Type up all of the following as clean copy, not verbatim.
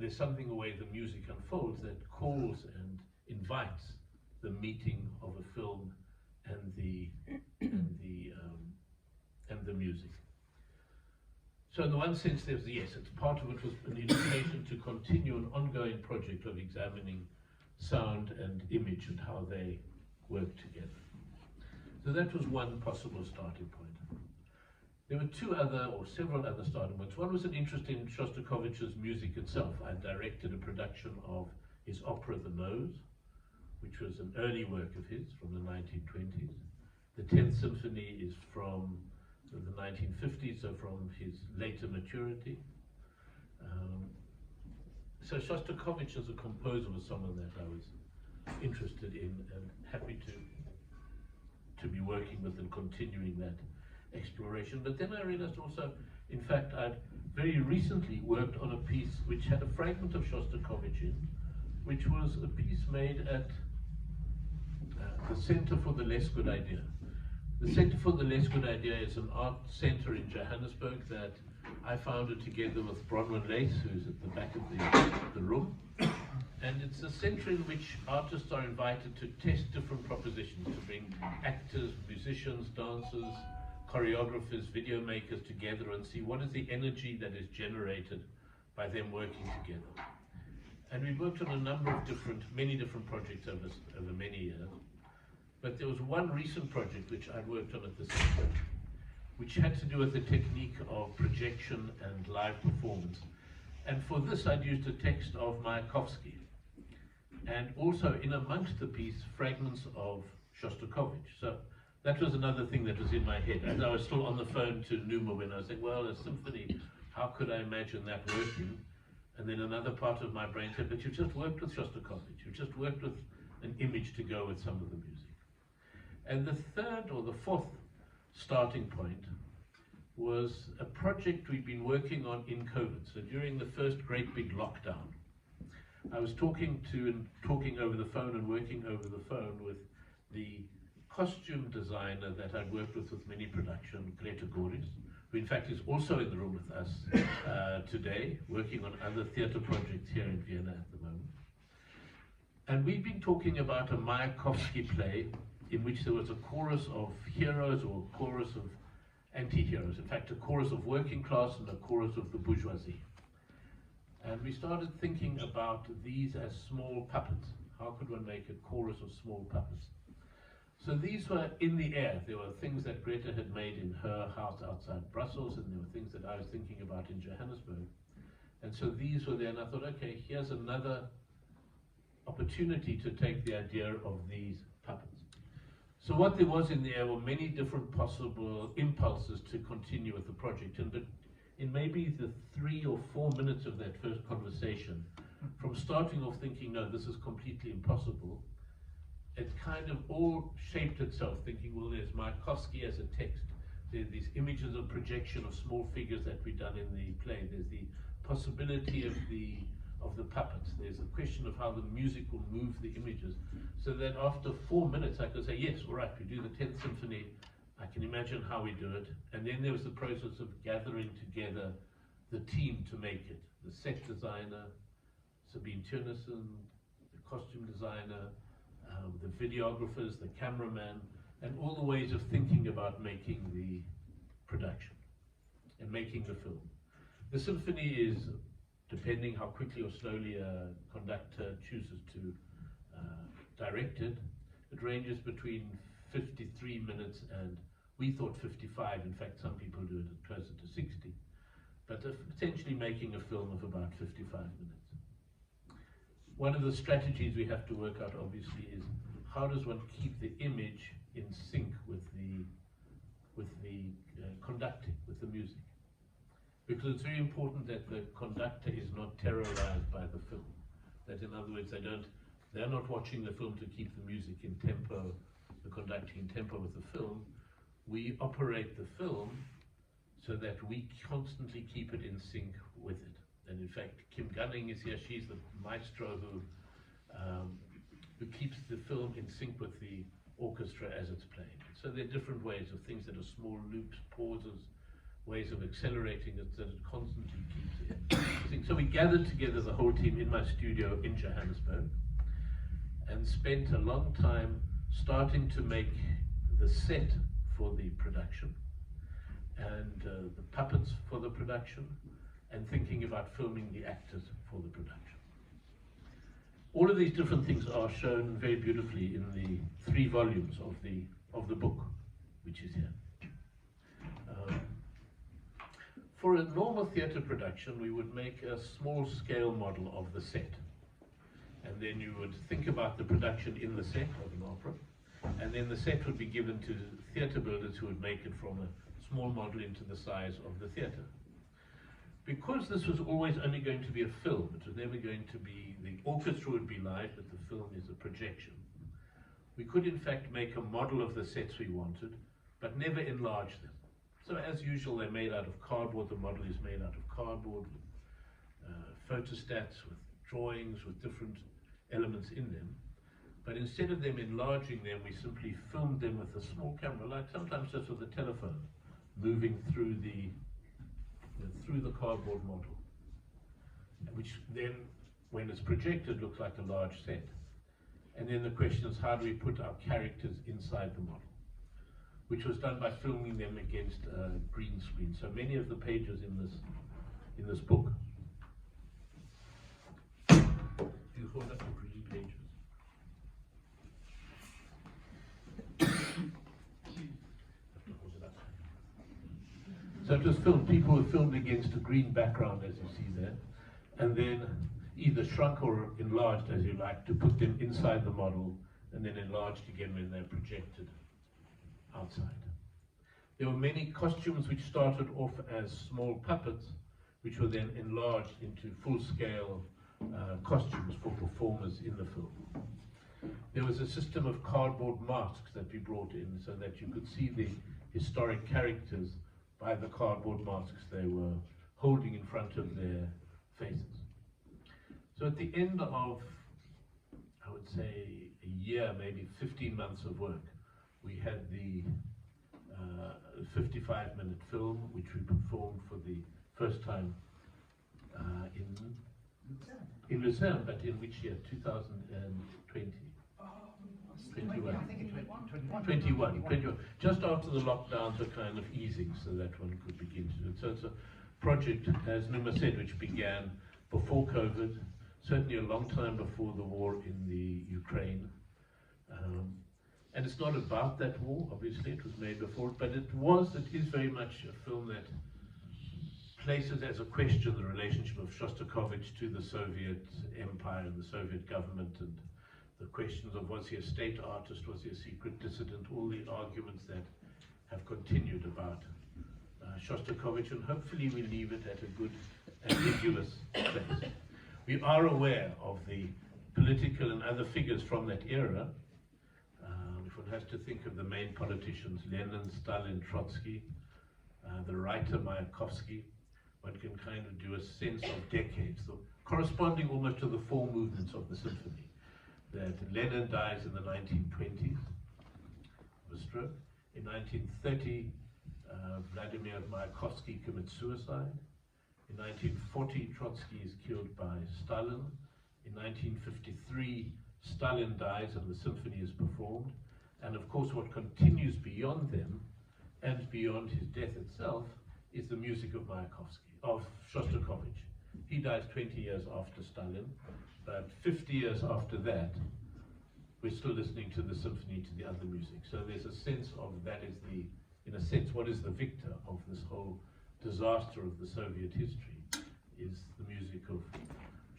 There's something the way the music unfolds that calls and invites the meeting of a film and the music. So in the one sense, there's yes, it's part of it was an invitation to continue an ongoing project of examining sound and image and how they work together. So that was one possible starting point. There were two other or several other starting points. One was an interest in Shostakovich's music itself. I directed a production of his opera The Nose, which was an early work of his from the 1920s. The 10th Symphony is from the 1950s, so from his later maturity. So Shostakovich as a composer was someone that I was interested in and happy to be working with and continuing that exploration. But then I realized also, in fact, I'd very recently worked on a piece which had a fragment of Shostakovich in, which was a piece made at the Center for the Less Good Idea. The Center for the Less Good Idea is an art center in Johannesburg that I founded together with Bronwyn Lace, who's at the back of the room. And it's a center in which artists are invited to test different propositions, to bring actors, musicians, dancers, choreographers, video makers together and see what is the energy that is generated by them working together. And we worked on a number of many different projects over many years. But there was one recent project which I worked on at the center, which had to do with the technique of projection and live performance. And for this, I'd used a text of Mayakovsky, and also in amongst the piece, fragments of Shostakovich. So that was another thing that was in my head. As I was still on the phone to Numa when I was saying, well, a symphony, how could I imagine that working? And then another part of my brain said, but you just worked with Shostakovich. You just worked with an image to go with some of the music. And the third or the fourth starting point was a project we'd been working on in COVID. So during the first great big lockdown, I was talking over the phone and working over the phone with the costume designer that I'd worked with many production, Greta Goris, who in fact is also in the room with us today, working on other theatre projects here in Vienna at the moment. And we've been talking about a Mayakovsky play in which there was a chorus of heroes or a chorus of anti-heroes, in fact a chorus of working class and a chorus of the bourgeoisie. And we started thinking about these as small puppets. How could one make a chorus of small puppets? So these were in the air. There were things that Greta had made in her house outside Brussels, and there were things that I was thinking about in Johannesburg. And so these were there, and I thought, okay, here's another opportunity to take the idea of these puppets. So what there was in the air were many different possible impulses to continue with the project. But in maybe the 3 or 4 minutes of that first conversation, from starting off thinking, no, this is completely impossible, it kind of all shaped itself, thinking, well, there's Mayakovsky as a text. There's these images of projection of small figures that we've done in the play. There's the possibility of the puppets. There's a question of how the music will move the images. So that after 4 minutes, I could say, yes, all right, we do the 10th Symphony. I can imagine how we do it. And then there was the process of gathering together the team to make it. The set designer, Sabine Turnison, the costume designer, the videographers, the cameraman, and all the ways of thinking about making the production and making the film. The symphony is, depending how quickly or slowly a conductor chooses to direct it, it ranges between 53 minutes and we thought 55. In fact, some people do it closer to 60. But essentially making a film of about 55 minutes. One of the strategies we have to work out, obviously, is how does one keep the image in sync with the conducting, with the music? Because it's very important that the conductor is not terrorized by the film. That, in other words, they're not watching the film to keep the music in tempo, the conducting in tempo with the film. We operate the film so that we constantly keep it in sync with it. And in fact, Kim Gunning is here. She's the maestro who keeps the film in sync with the orchestra as it's playing. So there are different ways of things that are small loops, pauses, ways of accelerating it so that it constantly keeps it. So we gathered together the whole team in my studio in Johannesburg and spent a long time starting to make the set for the production and the puppets for the production, and thinking about filming the actors for the production. All of these different things are shown very beautifully in the 3 volumes of the book, which is here. For a normal theatre production, we would make a small scale model of the set, and then you would think about the production in the set of an opera, and then the set would be given to theatre builders who would make it from a small model into the size of the theatre. Because this was always only going to be a film, it was never going to be, the orchestra would be live, but the film is a projection. We could in fact make a model of the sets we wanted, but never enlarge them. So as usual, they're made out of cardboard. The model is made out of cardboard with photostats, with drawings, with different elements in them. But instead of them enlarging them, we simply filmed them with a small camera, like sometimes just with a telephone, moving through the cardboard model, which then, when it's projected, looks like a large set. And then the question is, how do we put our characters inside the model? Which was done by filming them against a green screen. So many of the pages in this book, you hold up the green pages. So it was filmed, people were filmed against a green background, as you see there, and then either shrunk or enlarged, as you like, to put them inside the model, and then enlarged again when they're projected outside. There were many costumes which started off as small puppets, which were then enlarged into full-scale costumes for performers in the film. There was a system of cardboard masks that we brought in so that you could see the historic characters by the cardboard masks they were holding in front of their faces. So at the end of, I would say, a year, maybe 15 months of work, we had the 55-minute film, which we performed for the first time in Lucerne, but in which year? 2020? 21. I think it's 21. Just after the lockdowns were kind of easing, so that one could begin to do it. So it's a project, as Numa said, which began before COVID, certainly a long time before the war in the Ukraine. And it's not about that war, obviously, it was made before, but it is very much a film that places as a question the relationship of Shostakovich to the Soviet Empire and the Soviet government, and the questions of was he a state artist, was he a secret dissident, all the arguments that have continued about Shostakovich, and hopefully we leave it at a good ambiguous place. We are aware of the political and other figures from that era. If one has to think of the main politicians, Lenin, Stalin, Trotsky, the writer Mayakovsky, one can kind of do a sense of decades, corresponding almost to the 4 movements of the symphony. That Lenin dies in the 1920s of a stroke. In 1930, Vladimir Mayakovsky commits suicide. In 1940, Trotsky is killed by Stalin. In 1953, Stalin dies and the symphony is performed. And of course, what continues beyond them and beyond his death itself is the music of Shostakovich. He dies 20 years after Stalin, but 50 years after that, we're still listening to the symphony, to the other music. So there's a sense of that is the, in a sense, what is the victor of this whole disaster of the Soviet history is the music of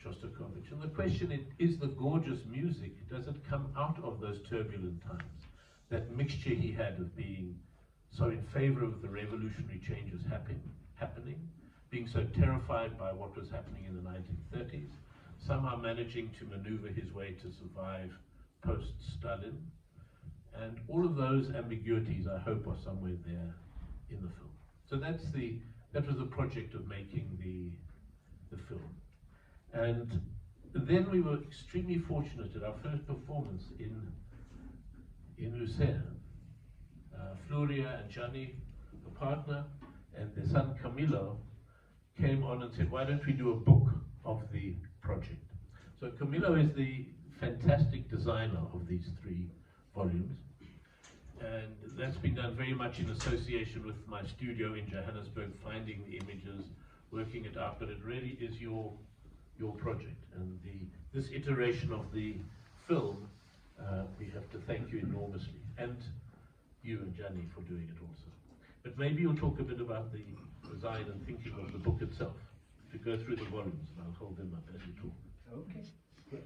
Shostakovich. And the question is the gorgeous music, does it come out of those turbulent times? That mixture he had of being so in favor of the revolutionary changes happening, being so terrified by what was happening in the 1930s, somehow managing to maneuver his way to survive post-Stalin, and all of those ambiguities, I hope, are somewhere there in the film. So that was the project of making the film. And then we were extremely fortunate at our first performance in Lucerne. Floria and Gianni, the partner, and their son Camillo came on and said, why don't we do a book of the project? So Camillo is the fantastic designer of these 3 volumes, and that's been done very much in association with my studio in Johannesburg, finding the images, working it out, but it really is your project. And this iteration of the film, we have to thank you enormously, and you and Gianni for doing it also. But maybe you'll talk a bit about the design and thinking of the book itself, to go through the volumes, and I'll hold them up as you talk. Okay, good.